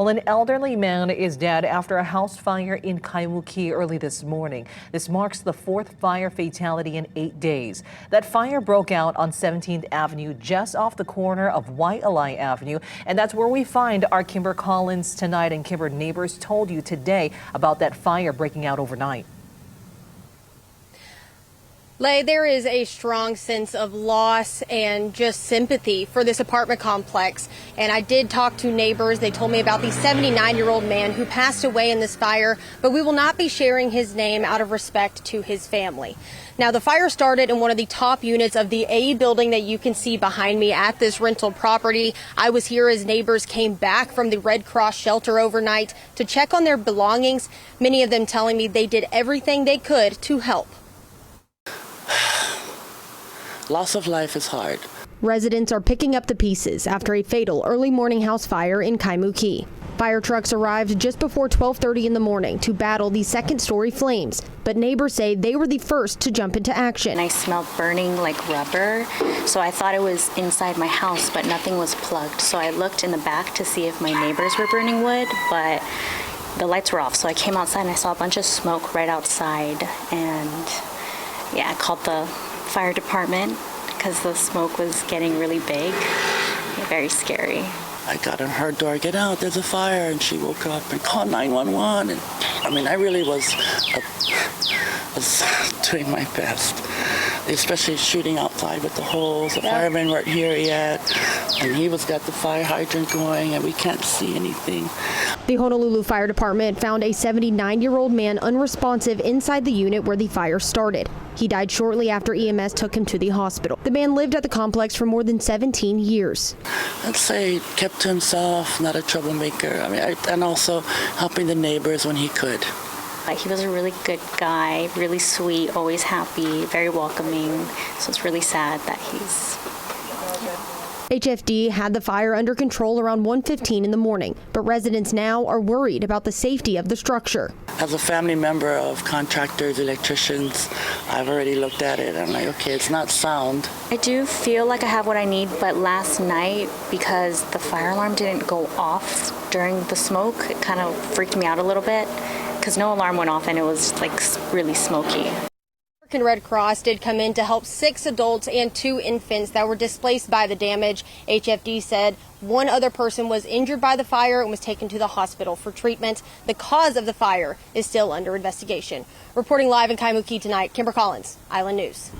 Well, an elderly man is dead after a house fire in Kaimuki early this morning. This marks the fourth fire fatality in 8 days. That fire broke out on 17th Avenue, just off the corner of Waialae Avenue. And that's where we find our Kimber Collins tonight. And Kimber, neighbors told you today about that fire breaking out overnight. Lay, there is a strong sense of loss and just sympathy for this apartment complex. And I did talk to neighbors. They told me about the 79-year-old man who passed away in this fire, but we will not be sharing his name out of respect to his family. Now, the fire started in one of the top units of the A building that you can see behind me at this rental property. I was here as neighbors came back from the Red Cross shelter overnight to check on their belongings, many of them telling me they did everything they could to help. Loss of life is hard. Residents are picking up the pieces after a fatal early morning house fire in Kaimuki. Fire trucks arrived just before 12:30 in the morning to battle the second-story flames, but neighbors say they were the first to jump into action. I smelled burning like rubber, so I thought it was inside my house, but nothing was plugged. So I looked in the back to see if my neighbors were burning wood, but the lights were off. So I came outside and I saw a bunch of smoke right outside, and I called the fire department because the smoke was getting really big. Very scary. I got on her door, get out, there's a fire, and she woke up and called 911. And I really was doing my best, especially shooting outside with the hose. The firemen weren't here yet, and he got the fire hydrant going, and we can't see anything. The Honolulu Fire Department found a 79-year-old man unresponsive inside the unit where the fire started. He died shortly after EMS took him to the hospital. The man lived at the complex for more than 17 years. I'd say kept to himself, not a troublemaker. And also helping the neighbors when he could. He was a really good guy, really sweet, always happy, very welcoming. So it's really sad that he's... HFD had the fire under control around 1:15 in the morning, but residents now are worried about the safety of the structure. As a family member of contractors, electricians, I've already looked at it. I'm like, okay, it's not sound. I do feel like I have what I need, but last night, because the fire alarm didn't go off during the smoke, it kind of freaked me out a little bit because no alarm went off and it was like really smoky. Red Cross did come in to help 6 adults and 2 infants that were displaced by the damage. HFD said one other person was injured by the fire and was taken to the hospital for treatment. The cause of the fire is still under investigation. Reporting live in Kaimuki tonight, Kimber Collins, Island News.